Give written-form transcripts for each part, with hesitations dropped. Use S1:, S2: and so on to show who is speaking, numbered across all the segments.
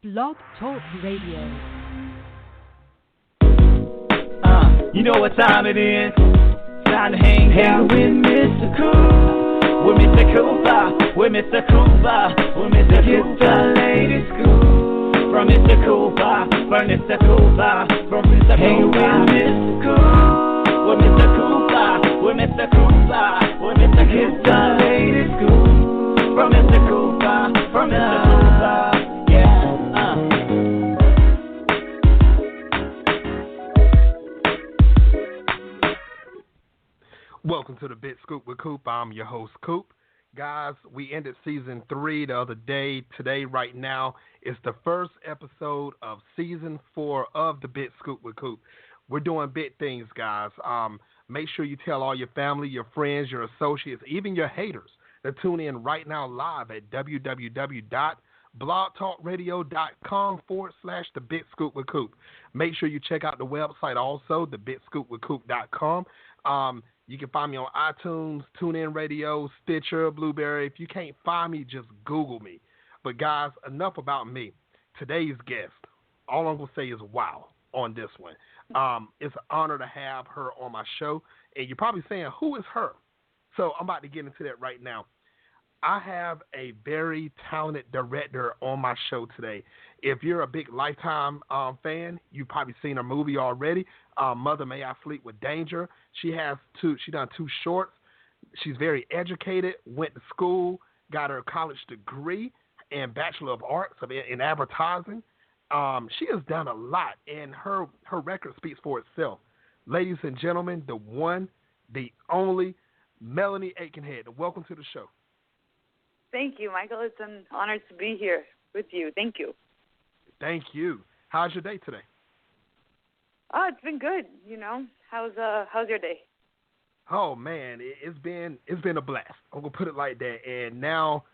S1: Blog Talk Radio.
S2: You know what time it is. Time to hang out with Mr. Coop. With Mr. Cooper. With Mr. Cooper. With Mr. Cooper. The latest scoop. From Mr. Cooper. From Mr. Cooper. From Mr. Cooper. Hang with Mr. Coop. With Mr. Cooper. With Mr. Cooper. With Mr. Cooper. The latest scoop. From Mr. Cooper. From Mr. Cooper. Yeah.
S3: Welcome to the Bit Scoop with Coop. I'm your host, Coop. Guys, we ended season 3 the other day. Today, right now, is the first episode of season 4 of the Bit Scoop with Coop. We're doing big things, guys. Make sure you tell all your family, your friends, your associates, even your haters to tune in right now live at www.blogtalkradio.com/the Bit Scoop with Coop. Make sure you check out the website also, thebitscoopwithcoop.com. You can find me on iTunes, TuneIn Radio, Stitcher, Blueberry. If you can't find me, just Google me. But guys, enough about me. Today's guest, all I'm going to say is wow on this one. It's an honor to have her on my show. And you're probably saying, who is her? So I'm about to get into that right now. I have a very talented director on my show today. If you're a big Lifetime fan, you've probably seen her movie already, Mother May I Sleep with Danger. She done 2 shorts. She's very educated, went to school, got her college degree and Bachelor of Arts in advertising. She has done a lot, and her record speaks for itself. Ladies and gentlemen, the one, the only, Melanie Aitkenhead. Welcome to the show.
S4: Thank you, Michael. It's an honor to be here with you. Thank you. Thank you.
S3: How's your day today?
S4: Oh, it's been good. You know, how's your day?
S3: Oh man, it's been a blast. I'm gonna put it like that. And now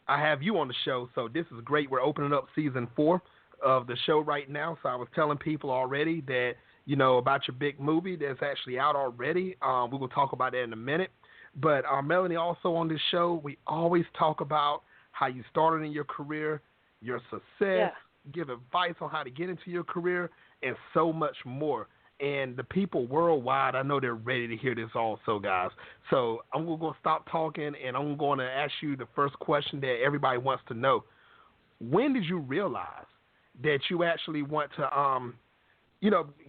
S3: I have you on the show, so this is great. We're opening up season 4 of the show right now. So I was telling people already that about your big movie that's actually out already. We're gonna talk about that in a minute. But Melanie, also on this show, we always talk about how you started in your career, your success, give advice on how to get into your career, and so much more. And the people worldwide, I know they're ready to hear this also, guys. So I'm going to stop talking, and I'm going to ask you the first question that everybody wants to know. When did you realize that you actually want to,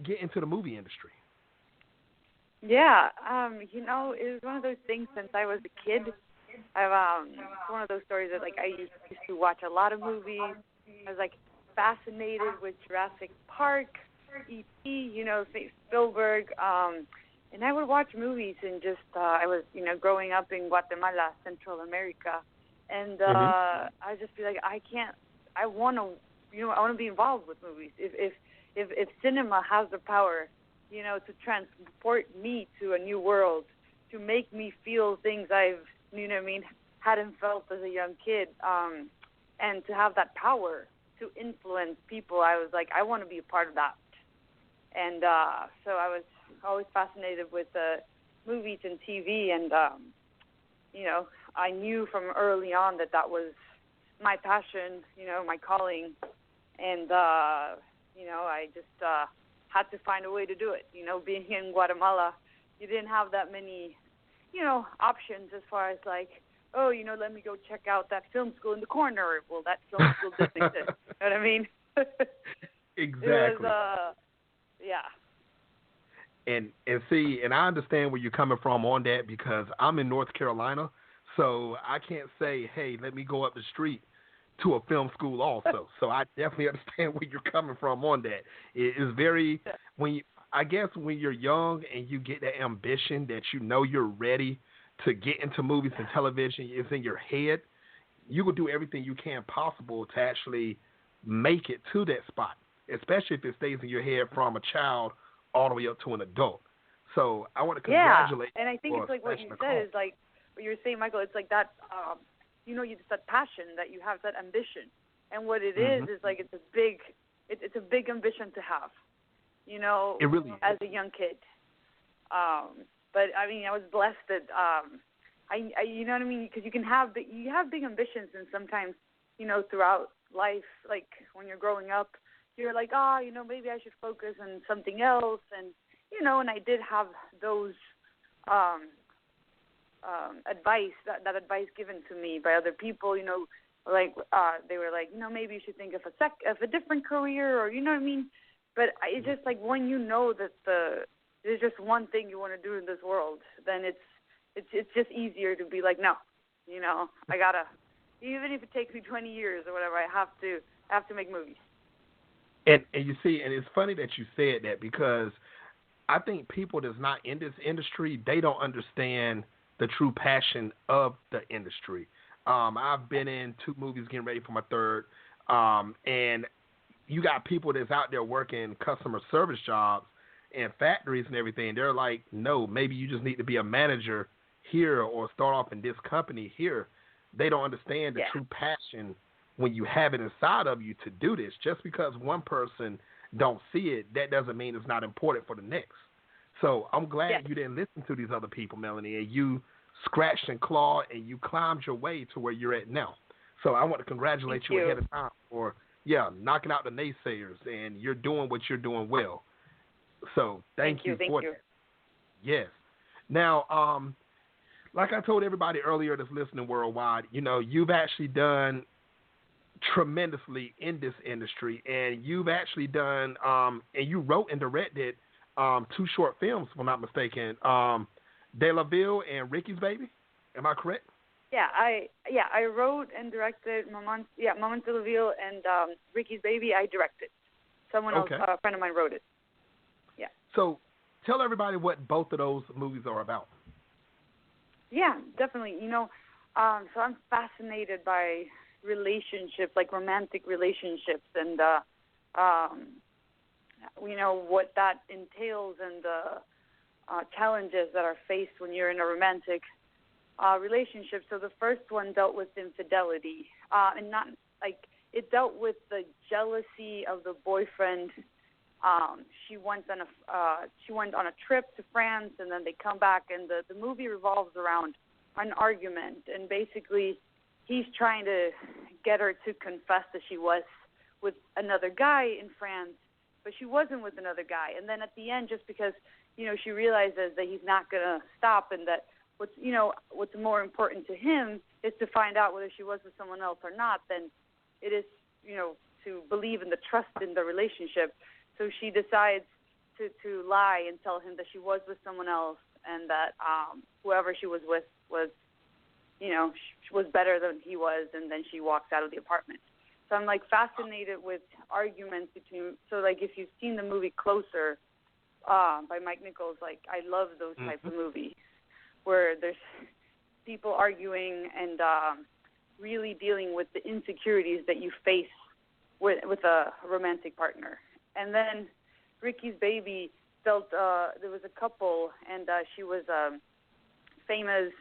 S3: get into the movie industry?
S4: Yeah, it was one of those things since I was a kid. It's one of those stories that, I used to watch a lot of movies. I was, fascinated with Jurassic Park, E.T., Spielberg, and I would watch movies and just, I was, growing up in Guatemala, Central America, and I just be like, I want to be involved with movies. If cinema has the power, to transport me to a new world, to make me feel things hadn't felt as a young kid, and to have that power to influence people, I was like, I want to be a part of that. And so I was always fascinated with movies and TV, and, I knew from early on that was my passion, my calling, and, I just had to find a way to do it. Being in Guatemala, you didn't have that many, options as far as let me go check out that film school in the corner. Well, that film school didn't exist. You know what I mean?
S3: Exactly.
S4: It was,
S3: And see, and I understand where you're coming from on that, because I'm in North Carolina, so I can't say, hey, let me go up the street to a film school also. So I definitely understand where you're coming from on that. It is very, when you're young and you get that ambition that you're ready to get into movies and television, it's in your head, you will do everything you can possible to actually make it to that spot, especially if it stays in your head from a child all the way up to an adult. So I want to congratulate you.
S4: And I think it's like what you said is like what you're saying, Michael. It's like that, it's that passion that you have, that ambition. And what it is like it's a big ambition to have,
S3: it really
S4: as a young kid. But I mean, I was blessed that I you know what I mean, because you have big ambitions, and sometimes throughout life, like when you're growing up, you're like, oh, maybe I should focus on something else. And, and I did have those advice, that advice given to me by other people, like they were like, maybe you should think of a different career, or you know what I mean. But it's just like when you know that there's just one thing you want to do in this world, then it's just easier to be like, no, I gotta, even if it takes me 20 years or whatever, I have to make movies.
S3: And you see, and it's funny that you said that, because I think people that's not in this industry, they don't understand the true passion of the industry. I've been in 2 movies, getting ready for my 3rd, and you got people that's out there working customer service jobs and factories and everything. They're like, no, maybe you just need to be a manager here or start off in this company here. They don't understand the true passion when you have it inside of you to do this. Just because one person don't see it, that doesn't mean it's not important for the next. So I'm glad you didn't listen to these other people, Melanie, and you scratched and clawed and you climbed your way to where you're at now. So I want to congratulate you ahead of time for knocking out the naysayers, and you're doing what you're doing well. So thank you for that. Yes. Now, like I told everybody earlier that's listening worldwide, you've actually done tremendously in this industry, and you've actually done, and you wrote and directed 2 short films, if I'm not mistaken, De La Ville and Ricky's Baby. Am I correct?
S4: Yeah, I wrote and directed Maman de la Ville and Ricky's Baby. I directed. Someone else, a friend of mine, wrote it. Yeah.
S3: So tell everybody what both of those movies are about.
S4: Yeah, definitely. So I'm fascinated by relationships, like romantic relationships, and what that entails, and the challenges that are faced when you're in a romantic relationship. So the first one dealt with infidelity, and not like it dealt with the jealousy of the boyfriend. She went on a trip to France, and then they come back, and the movie revolves around an argument, and basically he's trying to get her to confess that she was with another guy in France, but she wasn't with another guy. And then at the end, just because she realizes that he's not going to stop, and that what's more important to him is to find out whether she was with someone else or not, then it is to believe in the trust in the relationship. So she decides to lie and tell him that she was with someone else, and that whoever she was with was was better than he was, and then she walks out of the apartment. So I'm like fascinated with arguments between. So like if you've seen the movie Closer by Mike Nichols, like I love those types of movies where there's people arguing and really dealing with the insecurities that you face with a romantic partner. And then Ricky's Baby dealt. There was a couple, and she was a famous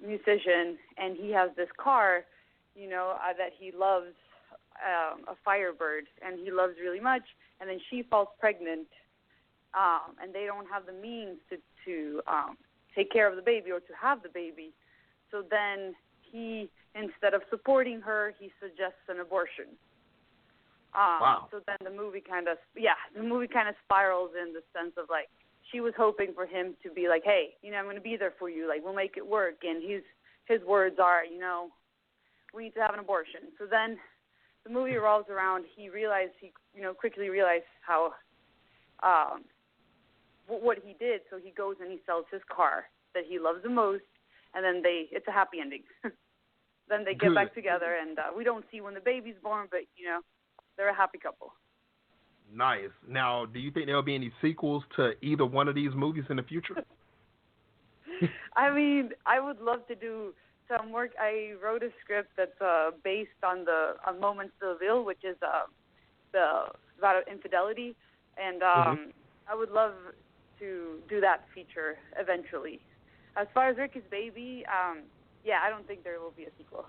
S4: musician, and he has this car, that he loves, a Firebird, and he loves really much. And then she falls pregnant, and they don't have the means to take care of the baby or to have the baby. So then he, instead of supporting her, he suggests an abortion.
S3: Wow.
S4: So then the movie kind of spirals in the sense of like, she was hoping for him to be like, hey, I'm going to be there for you. Like, we'll make it work. And his words are, we need to have an abortion. So then the movie revolves around, he quickly realized how, what he did. So he goes and he sells his car that he loves the most. And then it's a happy ending. Then they get back together, and we don't see when the baby's born, but, they're a happy couple.
S3: Nice. Now, do you think there'll be any sequels to either one of these movies in the future?
S4: I mean, I would love to do some work. I wrote a script that's based on Moments de la Ville, which is about infidelity, and I would love to do that feature eventually. As far as Ricky's Baby, I don't think there will be a sequel.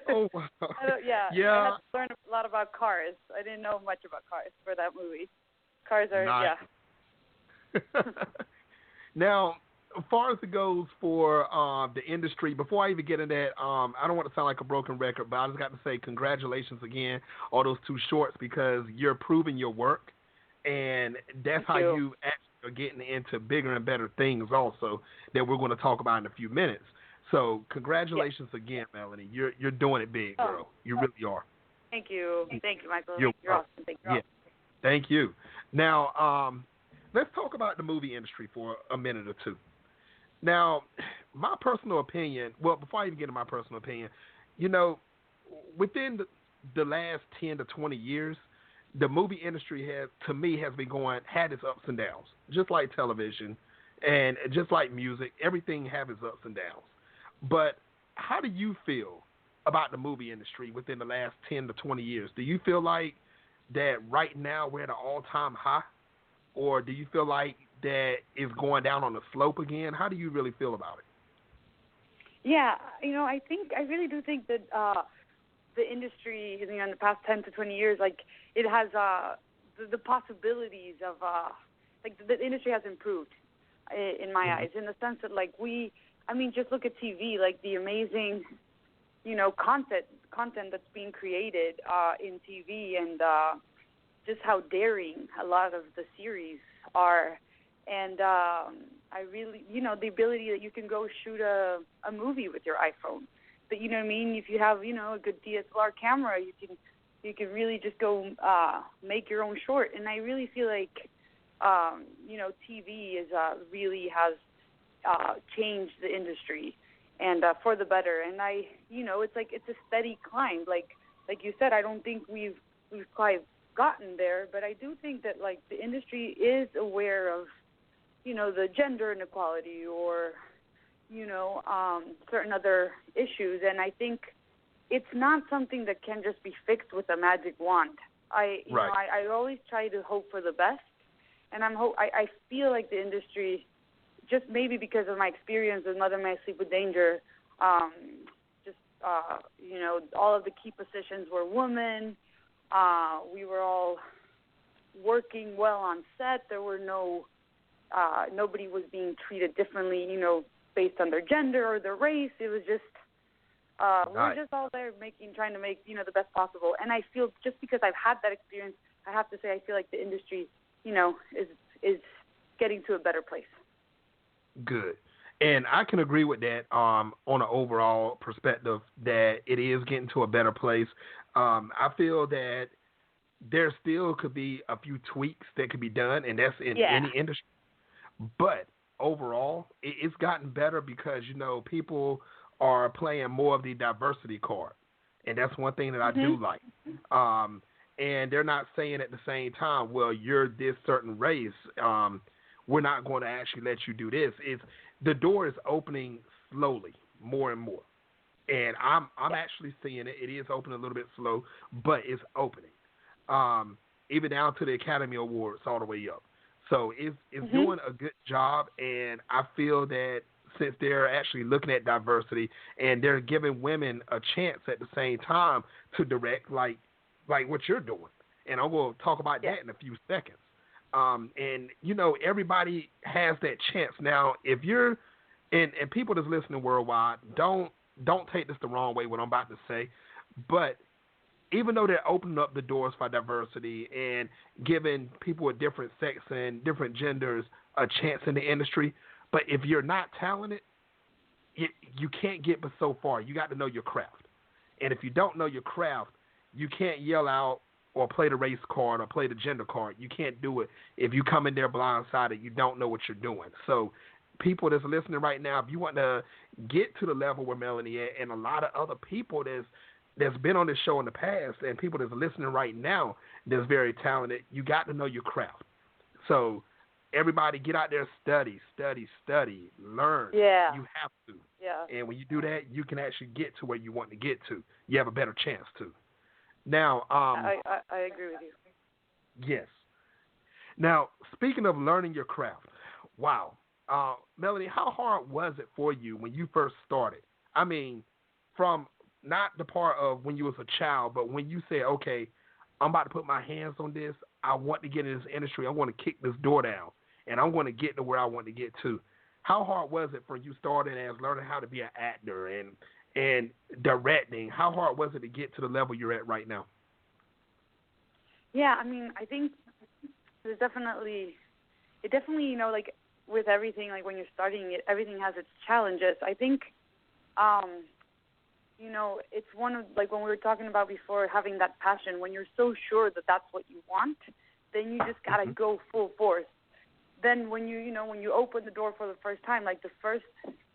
S3: Oh, wow.
S4: I had to learn a lot about cars. I didn't know much about cars for that movie. Cars are,
S3: nice. Now, as far as it goes for the industry, before I even get into that, I don't want to sound like a broken record, but I just got to say congratulations again on those two shorts because you're proving your work, and that's how you actually are getting into bigger and better things also that we're going to talk about in a few minutes. So congratulations again, Melanie. You're doing it big, girl. You really are.
S4: Thank you, Michael. You're awesome. Thank you.
S3: Yeah. Thank you. Now, let's talk about the movie industry for a minute or two. Now, my personal opinion, well, before I even get into my personal opinion, within the last 10 to 20 years, the movie industry has been had its ups and downs, just like television and just like music. Everything has its ups and downs. But how do you feel about the movie industry within the last 10 to 20 years? Do you feel like that right now we're at an all-time high, or do you feel like that is going down on the slope again? How do you really feel about it?
S4: Yeah, I really do think that the industry, in the past 10 to 20 years, like it has the possibilities of the industry has improved in my eyes, in the sense that just look at TV, like the amazing content that's being created in TV, and just how daring a lot of the series are. And I really, the ability that you can go shoot a movie with your iPhone. But you know what I mean? If you have, a good DSLR camera, you can really just go make your own short. And I really feel like, TV is really has changed the industry, and for the better. And it's a steady climb. Like you said, I don't think we've quite gotten there, but I do think that the industry is aware of the gender inequality or certain other issues, and I think it's not something that can just be fixed with a magic wand. I always try to hope for the best, and I feel like the industry, just maybe because of my experience with Mother May I Sleep with Danger, all of the key positions were women. We were all working well on set. There were nobody was being treated differently, based on their gender or their race. It was just, we were just all there trying to make, the best possible. And I feel just because I've had that experience, I have to say I feel like the industry, is getting to a better place.
S3: Good. And I can agree with that on an overall perspective that it is getting to a better place. I feel that there still could be a few tweaks that could be done, and that's in any industry. But overall, it's gotten better because, people are playing more of the diversity card. And that's one thing that I do like. And they're not saying at the same time, well, you're this certain race. We're not going to actually let you do this. The door is opening slowly, more and more. And I'm actually seeing it. It is opening a little bit slow, but it's opening. Even down to the Academy Awards all the way up. So it's doing a good job, and I feel that since they're actually looking at diversity and they're giving women a chance at the same time to direct like what you're doing. And I'm going to talk about that in a few seconds. And, everybody has that chance. Now, if you're and people that's listening worldwide, don't take this the wrong way, what I'm about to say, but even though they're opening up the doors for diversity and giving people with different sex and different genders a chance in the industry, but if you're not talented, you can't get but so far. You got to know your craft. And if you don't know your craft, you can't yell out or play the race card or play the gender card. You can't do it. If you come in there blindsided, you don't know what you're doing. So people that's listening right now, if you want to get to the level where Melanie and a lot of other people that's been on this show in the past and people that's listening right now that's very talented, you got to know your craft. So everybody get out there, study, learn.
S4: Yeah.
S3: You have to.
S4: Yeah.
S3: And when you do that, you can actually get to where you want to get to. You have a better chance to. Now,
S4: I agree with you.
S3: Yes. Now, speaking of learning your craft, wow. Melanie, how hard was it for you when you first started? I mean, from not the part of when you was a child, but when you said, okay, I'm about to put my hands on this. I want to get in this industry. I want to kick this door down, and I want to get to where I want to get to. How hard was it for you starting as learning how to be an actor and directing? How hard was it to get to the level you're at right now?
S4: Yeah, I mean, I think there's definitely, like with everything, like when you're starting it, everything has its challenges. I think, it's one of, like when we were talking about before, having that passion, when you're so sure that that's what you want, then you just got to go full force. Then when when you open the door for the first time, like the first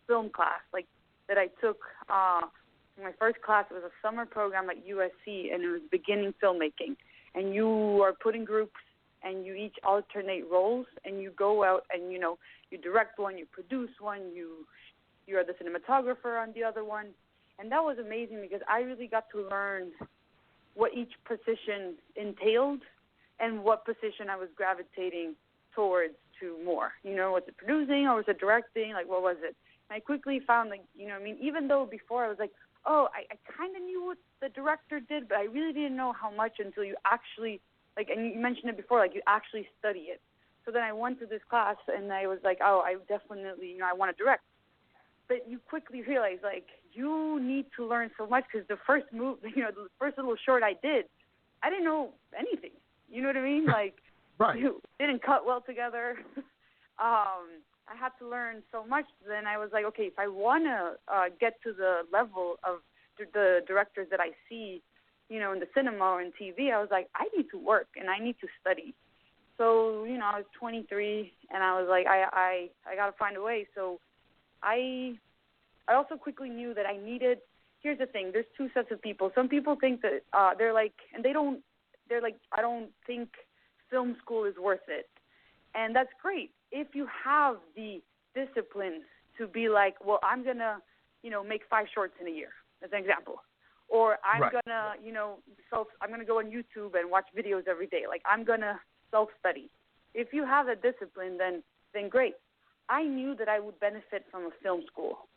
S4: film class, like that I took, my first class, it was a summer program at USC, and it was beginning filmmaking. And you are put in groups, and you each alternate roles, and you go out and, you direct one, you produce one, you're the cinematographer on the other one. And that was amazing because I really got to learn what each position entailed and what position I was gravitating towards to more. Was it producing or was it directing? Like, what was it? And I quickly found, even though before I was like, oh, I kind of knew what the director did, but I really didn't know how much until you actually, and you mentioned it before, you actually study it. So then I went to this class, and I was like, oh, I definitely, I want to direct. But you quickly realize, you need to learn so much because the first the first little short I did, I didn't know anything. You know what I mean?
S3: Right.
S4: You didn't cut well together. I had to learn so much. Then I was like, okay, if I want to get to the level of the directors that I see, in the cinema or in TV, I was like, I need to work and I need to study. So, I was 23 and I was like, I got to find a way. So I also quickly knew that I needed, here's the thing, there's two sets of people. Some people think that they're like, I don't think film school is worth it. And that's great if you have the discipline to be like, well, I'm going to, make 5 shorts in a year, as an example. Or I'm going to, I'm going to go on YouTube and watch videos every day. I'm going to self-study. If you have a discipline, then great. I knew that I would benefit from a film school.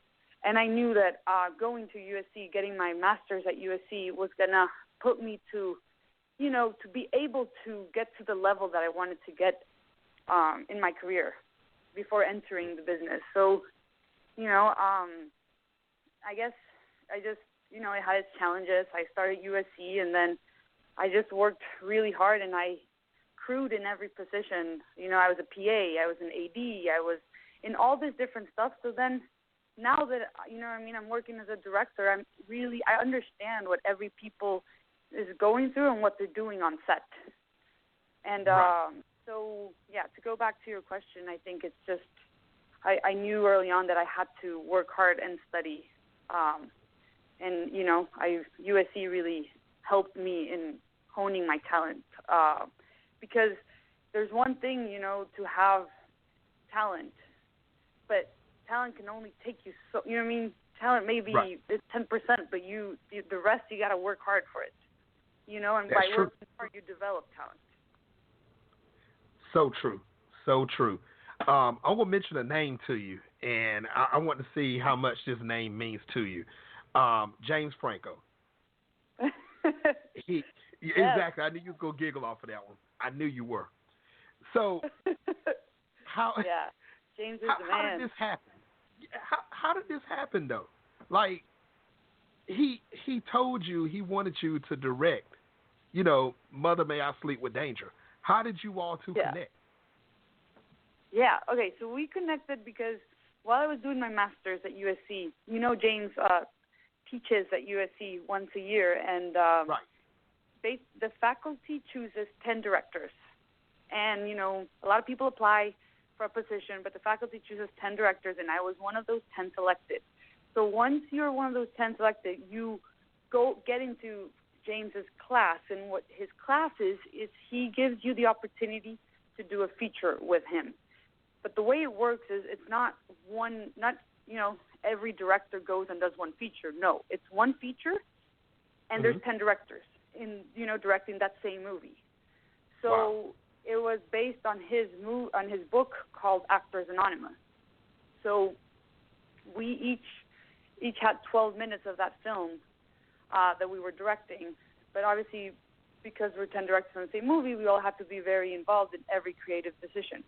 S4: And I knew that going to USC, getting my master's at USC was going to put me to, to be able to get to the level that I wanted to get in my career before entering the business. So, I guess I just, it had its challenges. I started USC, and then I just worked really hard, and I crewed in every position. I was a PA, I was an AD, I was in all this different stuff. So then now that, I'm working as a director, I understand what every people is going through and what they're doing on set. And so, to go back to your question, I think it's just I knew early on that I had to work hard and study. And, USC really helped me in honing my talent because there's one thing, to have talent, but talent can only take you so, talent maybe is 10%, but the rest, you got to work hard for it, and
S3: That's
S4: by
S3: true.
S4: working hard, you develop talent.
S3: So true. So true. I'm going to mention a name to you, and I want to see how much this name means to you. James Franco. Exactly. I knew you were going to giggle off of that one. I knew you were. So,
S4: James is the man.
S3: How did this happen? How did this happen, though? He told you he wanted you to direct, Mother May I Sleep with Danger. How did you all two connect?
S4: Yeah, okay, so we connected because while I was doing my master's at USC, James teaches at USC once a year, and the faculty chooses 10 directors. And, a lot of people apply for a position, but the faculty chooses 10 directors, and I was one of those 10 selected. So once you're one of those 10 selected, you get into James's class, and what his class is he gives you the opportunity to do a feature with him. But the way it works is it's not every director goes and does one feature. No, it's one feature, and there's 10 directors in directing that same movie. So it was based on his book called Actors Anonymous. So we each had 12 minutes of that film that we were directing, but obviously because we're 10 directors on the same movie, we all have to be very involved in every creative decision.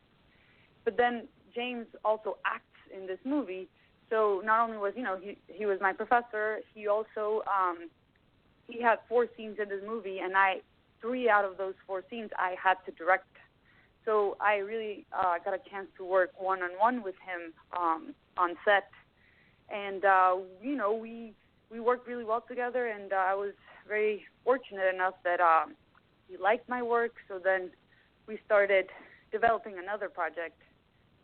S4: But then James also acts in this movie. So not only was, he was my professor, he also, he had 4 scenes in this movie, and 3 out of those 4 scenes I had to direct. So I really got a chance to work one-on-one with him on set. And, we worked really well together, and I was very fortunate enough that he liked my work. So then we started developing another project.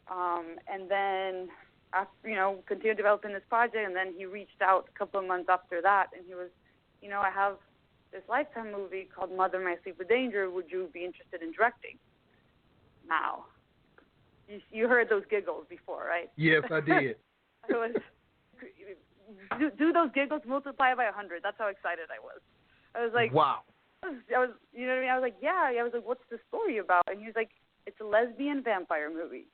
S4: And then, after, continued developing this project, and then he reached out a couple of months after that, and he was, I have this Lifetime movie called Mother May I Sleep with Danger. Would you be interested in directing? Now, you heard those giggles before, right?
S3: Yes, I did.
S4: Do those giggles, multiply it by 100. That's how excited I was. I was like,
S3: wow.
S4: I was, you know what I mean? I was like, yeah. I was like, what's the story about? And he was like, it's a lesbian vampire movie.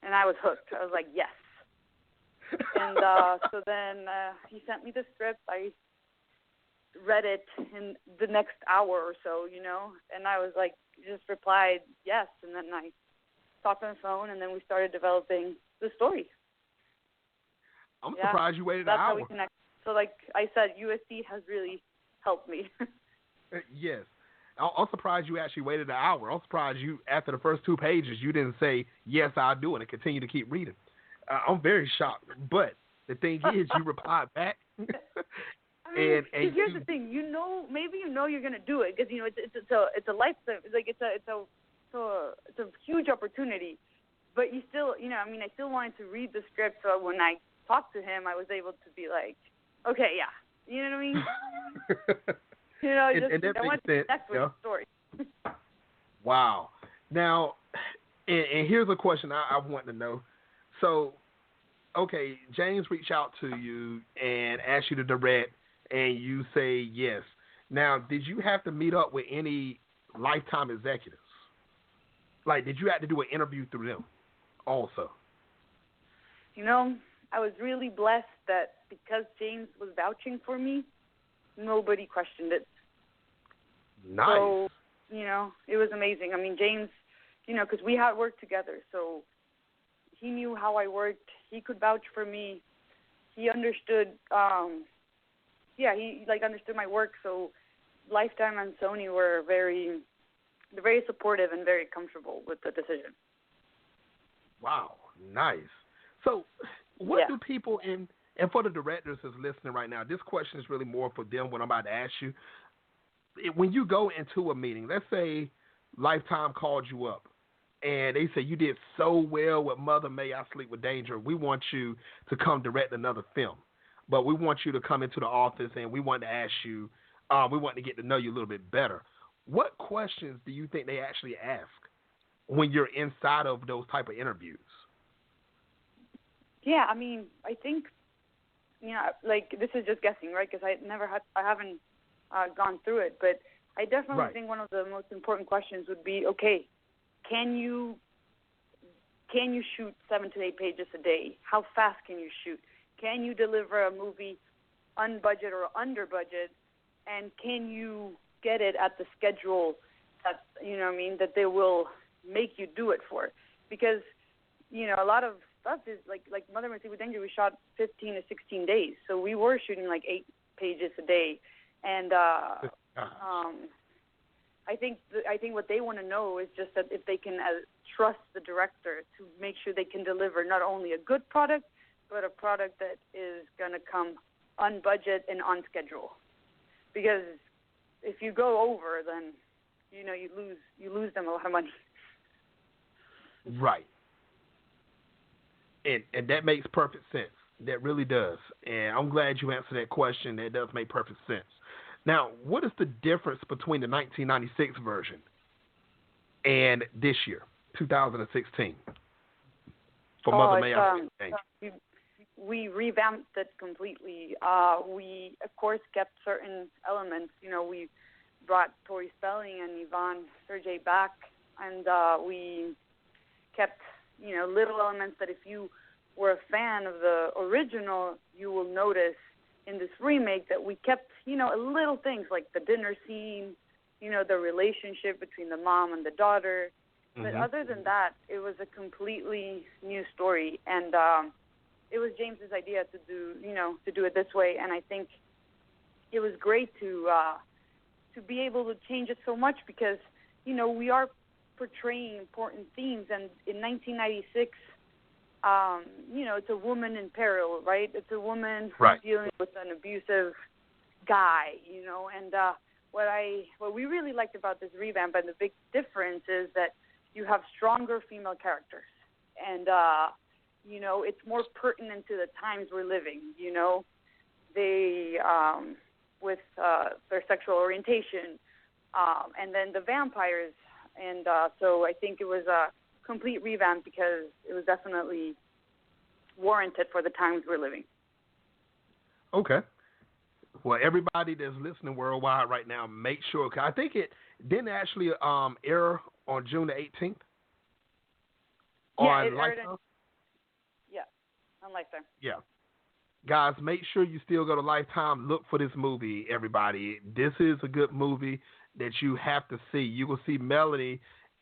S4: And I was hooked. I was like, yes. And so then he sent me the script. I read it in the next hour or so, and I was like, just replied yes. And then I talked on the phone, and then we started developing the story.
S3: I'm surprised you waited an hour.
S4: That's how we connected. So like I said, USC has really helped me.
S3: Yes. I'm surprised you actually waited an hour. I'm surprised you, after the first 2 pages, you didn't say, yes, I'll do it, and continue to keep reading. I'm very shocked. But the thing is, you replied back.
S4: I mean, here's the thing. Maybe you're going to do it because, it's a lifetime. It's a huge opportunity. But you still, I still wanted to read the script, so when I talked to him, I was able to be like, okay, yeah. You know what I mean? I want to connect with the story.
S3: Wow. Now, and here's a question I want to know. So, okay, James reached out to you and asked you to direct, and you say yes. Now, did you have to meet up with any Lifetime executives? Like, did you have to do an interview through them also?
S4: I was really blessed that because James was vouching for me, nobody questioned it.
S3: Nice.
S4: So, it was amazing. I mean, James, because we had worked together, so he knew how I worked. He could vouch for me. He understood, he understood my work. So Lifetime and Sony were very supportive and very comfortable with the decision.
S3: Wow, nice. So what do people and for the directors that's listening right now, this question is really more for them, what I'm about to ask you. When you go into a meeting, let's say Lifetime called you up and they say you did so well with Mother May I Sleep with Danger, we want you to come direct another film. But we want you to come into the office and we want to ask you, we want to get to know you a little bit better. What questions do you think they actually ask when you're inside of those type of interviews?
S4: Yeah, I mean, I think, this is just guessing, right? Because I haven't gone through it, but I definitely think one of the most important questions would be, okay, can you shoot 7 to 8 pages a day? How fast can you shoot? Can you deliver a movie on budget or under budget? And can you get it at the schedule that, that they will make you do it for? Because, a lot of stuff is like Mother May I Sleep with Danger, we shot 15 to 16 days. So we were shooting 8 pages a day. And I think what they want to know is just that if they can trust the director to make sure they can deliver not only a good product, but a product that is going to come on budget and on schedule. Because if you go over, then you lose them a lot of money.
S3: Right. And that makes perfect sense. That really does. And I'm glad you answered that question. That does make perfect sense. Now, what is the difference between the 1996 version and this year, 2016, for Mother May I Sleep with Danger?
S4: We revamped it completely. We, of course, kept certain elements. We brought Tori Spelling and Yvonne Sergey back, and we kept, little elements that if you were a fan of the original, you will notice in this remake that we kept, little things like the dinner scene, the relationship between the mom and the daughter. Mm-hmm. But other than that, it was a completely new story. And it was James's idea to do it this way, and I think it was great to be able to change it so much because, we are portraying important themes, and in 1996, it's a woman in peril, right? It's a woman
S3: right.
S4: dealing with an abusive guy, and what we really liked about this revamp, and the big difference is that you have stronger female characters, and it's more pertinent to the times we're living. They with their sexual orientation, and then the vampires, and so I think it was a complete revamp because it was definitely warranted for the times we're living.
S3: Okay. Well, everybody that's listening worldwide right now, make sure. Cause I think it didn't actually air on June the 18th.
S4: Yeah,
S3: on Lifetime.
S4: On Lifetime.
S3: Yeah. Guys, make sure you still go to Lifetime. Look for this movie, everybody. This is a good movie that you have to see. You will see Melanie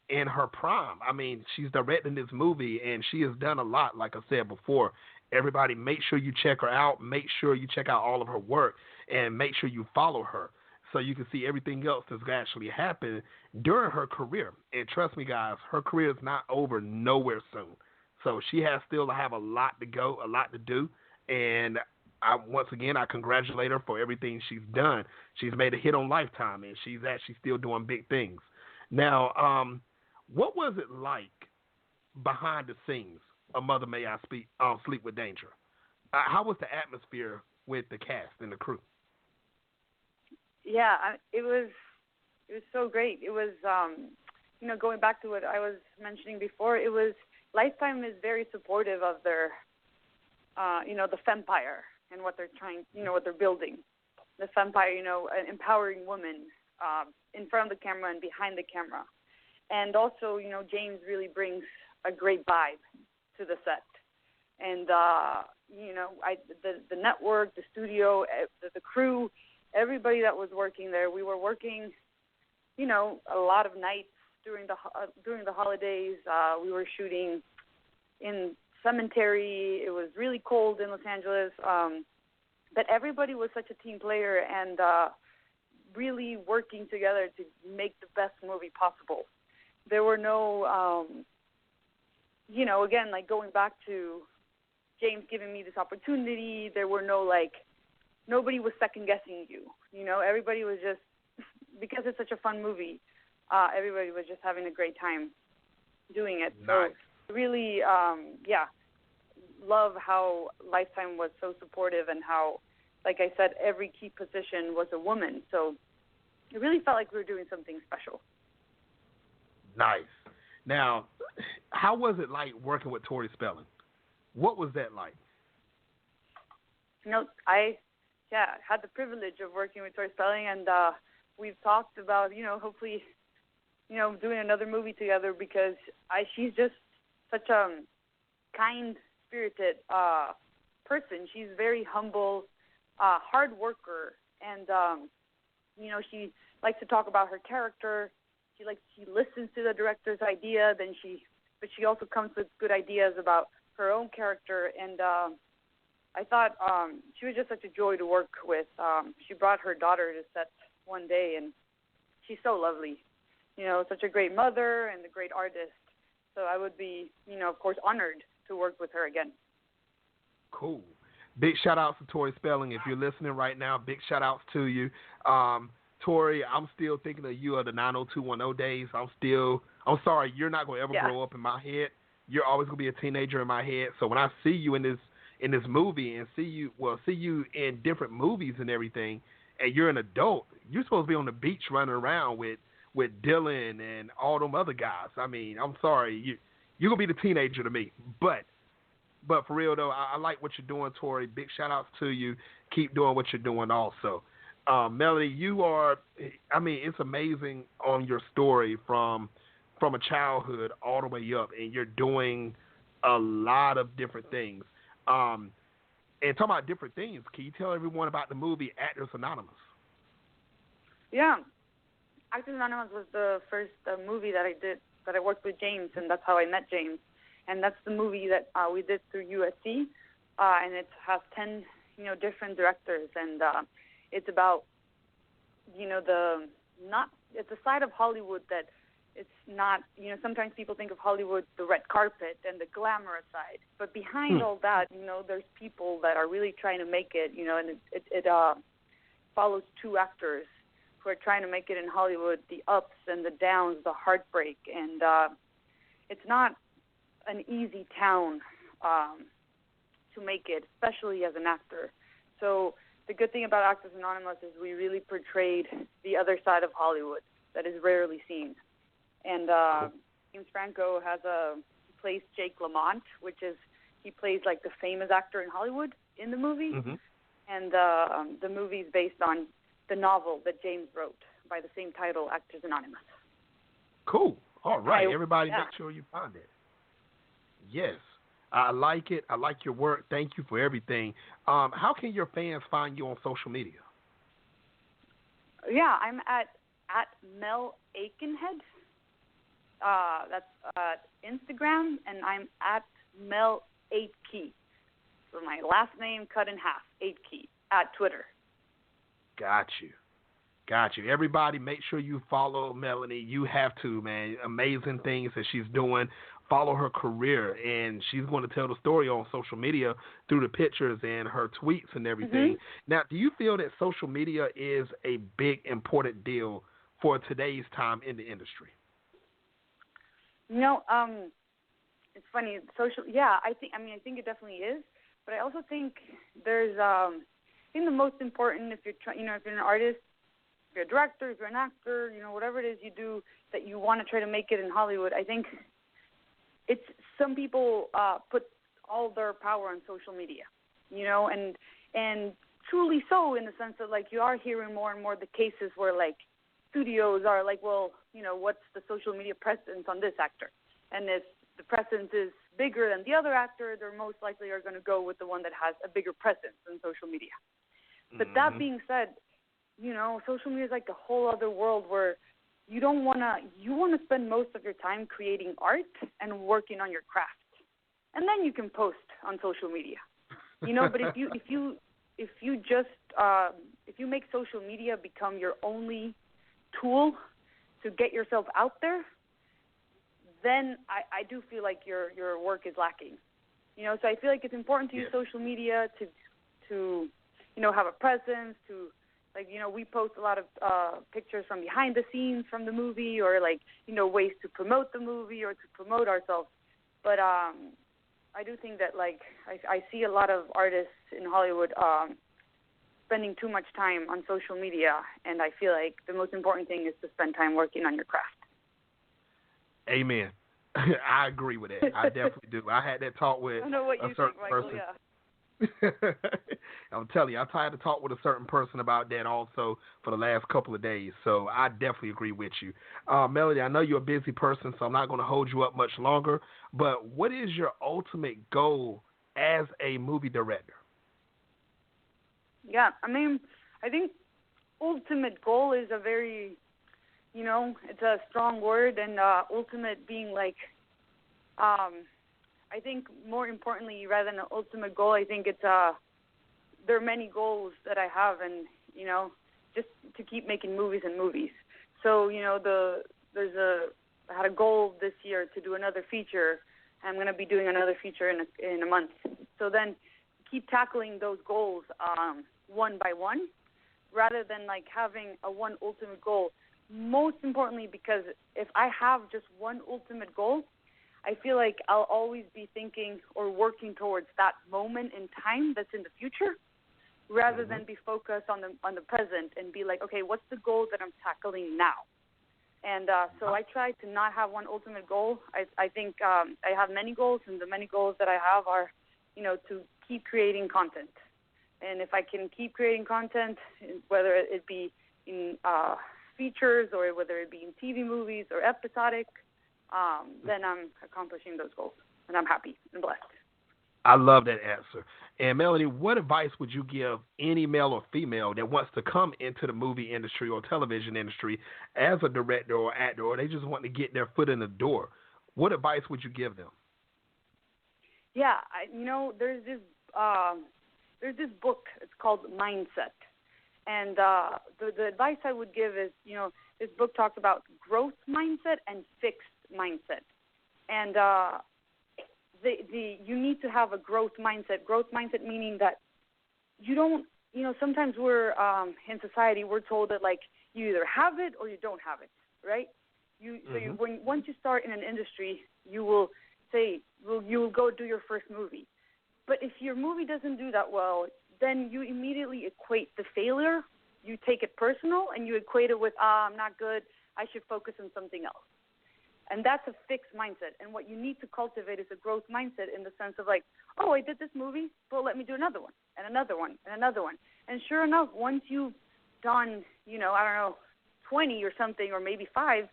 S3: in her prime. I mean, she's directing this movie, and she has done a lot, like I said before. Everybody, make sure you check her out. Make sure you check out all of her work, and make sure you follow her so you can see everything else that's actually happened during her career. And trust me, guys, her career is not over nowhere soon. So she has still to have a lot to go, a lot to do. And once again, I congratulate her for everything she's done. She's made a hit on Lifetime, and she's actually still doing big things. Now, what was it like behind the scenes of Mother May I Sleep with Danger? How was the atmosphere with the cast and the crew?
S4: Yeah, it was so great. It was, going back to what I was mentioning before, it was Lifetime is very supportive of their, the Fempire and what they're trying, what they're building. The Fempire, an empowering woman in front of the camera and behind the camera. And also, James really brings a great vibe to the set. And, the network, the studio, the crew, everybody that was working there, we were working, a lot of nights during the holidays. We were shooting in cemetery. It was really cold in Los Angeles. But everybody was such a team player and really working together to make the best movie possible. There were no, again, like going back to James giving me this opportunity, there were no, nobody was second-guessing you. Everybody was just, because it's such a fun movie, everybody was just having a great time doing it.
S3: Nice.
S4: So really, love how Lifetime was so supportive and how, like I said, every key position was a woman. So it really felt like we were doing something special.
S3: Nice. Now, how was it like working with Tori Spelling? What was that like?
S4: I had the privilege of working with Tori Spelling, and we've talked about, hopefully, doing another movie together because she's just such a kind-spirited person. She's very humble, hard worker, and, she likes to talk about her character. She listens to the director's idea, but she also comes with good ideas about her own character, and I thought she was just such a joy to work with. She brought her daughter to set one day, and she's so lovely. Such a great mother and a great artist. So I would be, of course, honored to work with her again. Cool.
S3: Big shout-outs to Tori Spelling. If you're listening right now, big shout-outs to you. Tori, I'm still thinking of you of the 90210 days. I'm sorry, you're not going to ever grow up in my head. You're always going to be a teenager in my head. So when I see you in this movie and see you in different movies and everything, and you're an adult, you're supposed to be on the beach running around with Dylan and all them other guys. I mean, I'm sorry, you're going to be the teenager to me. But for real, though, I like what you're doing, Tori. Big shout-outs to you. Keep doing what you're doing also. Melanie, it's amazing on your story from a childhood all the way up, and you're doing a lot of different things. And talking about different things, can you tell everyone about the movie Actors Anonymous?
S4: Yeah. Actors Anonymous was the first movie that I did, that I worked with James, and that's how I met James. And that's the movie that we did through USC. and it has 10 different directors, and it's about it's a side of Hollywood that it's not, sometimes people think of Hollywood, the red carpet and the glamorous side. But behind all that, there's people that are really trying to make it, and it follows two actors who are trying to make it in Hollywood, the ups and the downs, the heartbreak. And it's not an easy town to make it, especially as an actor. So the good thing about Actors Anonymous is we really portrayed the other side of Hollywood that is rarely seen. And James Franco plays Jake Lamont, which is, he plays like the famous actor in Hollywood in the movie. Mm-hmm. And the movie is based on the novel that James wrote by the same title, Actors Anonymous.
S3: Cool. All right. Everybody make sure you find it. Yes. I like it. I like your work. Thank you for everything. How can your fans find you on social media?
S4: Yeah, I'm at Mel Aitkenhead. That's Instagram, and I'm at Mel 8Key. So my last name cut in half, 8Key, at Twitter. Got
S3: you. Everybody, make sure you follow Melanie. You have to, man. Amazing things that she's doing. Follow her career, and she's going to tell the story on social media through the pictures and her tweets and everything. Mm-hmm. Now, do you feel that social media is a big, important deal for today's time in the industry?
S4: It's funny. I think it definitely is, but I also think there's, I think the most important, if you're an artist, if you're a director, if you're an actor, whatever it is you do that you want to try to make it in Hollywood, I think it's some people put all their power on social media, and truly so, in the sense that like you are hearing more and more the cases where like studios are like, well, what's the social media presence on this actor? And if the presence is bigger than the other actor, they're most likely are going to go with the one that has a bigger presence in social media. Mm-hmm. But that being said, social media is like a whole other world where you want to spend most of your time creating art and working on your craft. And then you can post on social media. But if you make social media become your only tool to get yourself out there, then I do feel like your work is lacking. So I feel like it's important to use social media to have a presence, to we post a lot of pictures from behind the scenes from the movie, or ways to promote the movie or to promote ourselves. But I do think that I see a lot of artists in Hollywood spending too much time on social media, and I feel like the most important thing is to spend time working on your craft.
S3: Amen. I agree with that. I definitely do. I had that talk with a certain person. Yeah. I'm telling you, I had to talk with a certain person about that also for the last couple of days. So I definitely agree with you. Melanie, I know you're a busy person, so I'm not going to hold you up much longer. But what is your ultimate goal as a movie director?
S4: Yeah, I think ultimate goal is a very, it's a strong word, and ultimate being I think more importantly, rather than an ultimate goal, I think it's there are many goals that I have, and just to keep making movies and movies. So I had a goal this year to do another feature. I'm going to be doing another feature in a month. So then keep tackling those goals one by one, rather than having a one ultimate goal. Most importantly, because if I have just one ultimate goal, I feel like I'll always be thinking or working towards that moment in time that's in the future, rather than be focused on the present and be like, okay, what's the goal that I'm tackling now? And so I try to not have one ultimate goal. I think I have many goals, and the many goals that I have are, to keep creating content. And if I can keep creating content, whether it be in features or whether it be in TV movies or episodic, then I'm accomplishing those goals, and I'm happy and blessed.
S3: I love that answer. And Melanie, what advice would you give any male or female that wants to come into the movie industry or television industry as a director or actor, or they just want to get their foot in the door? What advice would you give them?
S4: Yeah, there's this there's this book. It's called Mindset. And the advice I would give is, this book talks about growth mindset and fixed mindset. And you need to have a growth mindset. Growth mindset meaning that you don't, sometimes we're in society, we're told that, like, you either have it or you don't have it, right? Once you start in an industry, you will say, you will go do your first movie. But if your movie doesn't do that well, then you immediately equate the failure, you take it personal, and you equate it with, I'm not good, I should focus on something else. And that's a fixed mindset. And what you need to cultivate is a growth mindset in the sense of, like, oh, I did this movie, well, let me do another one, and another one, and another one. And sure enough, once you've done, 20 or something, or maybe 5,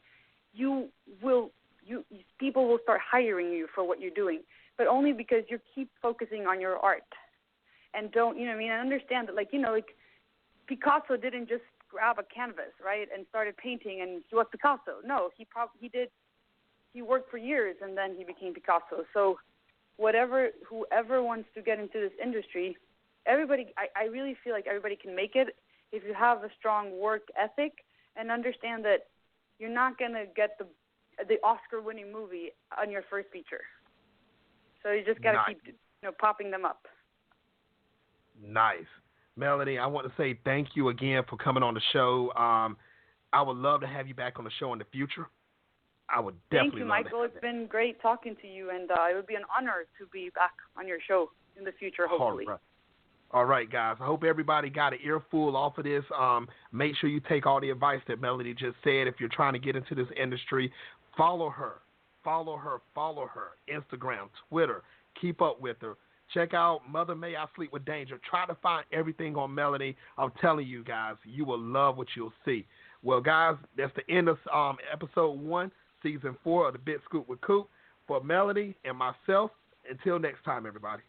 S4: people will start hiring you for what you're doing, but only because you keep focusing on your art. And don't, I understand that, like Picasso didn't just grab a canvas, right, and started painting and he was Picasso. No, he worked for years and then he became Picasso. So whoever wants to get into this industry, everybody, I really feel like everybody can make it if you have a strong work ethic and understand that you're not going to get the Oscar-winning movie on your first feature. So you just got to keep popping them up.
S3: Nice. Melanie, I want to say thank you again for coming on the show. I would love to have you back on the show in the future. I would definitely love
S4: Thank you, Michael. It's been great talking to you, and it would be an honor to be back on your show in the future, hopefully.
S3: All right, guys. I hope everybody got an earful off of this. Make sure you take all the advice that Melanie just said. If you're trying to get into this industry, follow her. Instagram, Twitter. Keep up with her. Check out Mother May I Sleep with Danger. Try to find everything on Melanie. I'm telling you guys, you will love what you'll see. Well, guys, that's the end of episode 1, season 4 of the Bit Scoop with Coop. For Melanie and myself, until next time, everybody.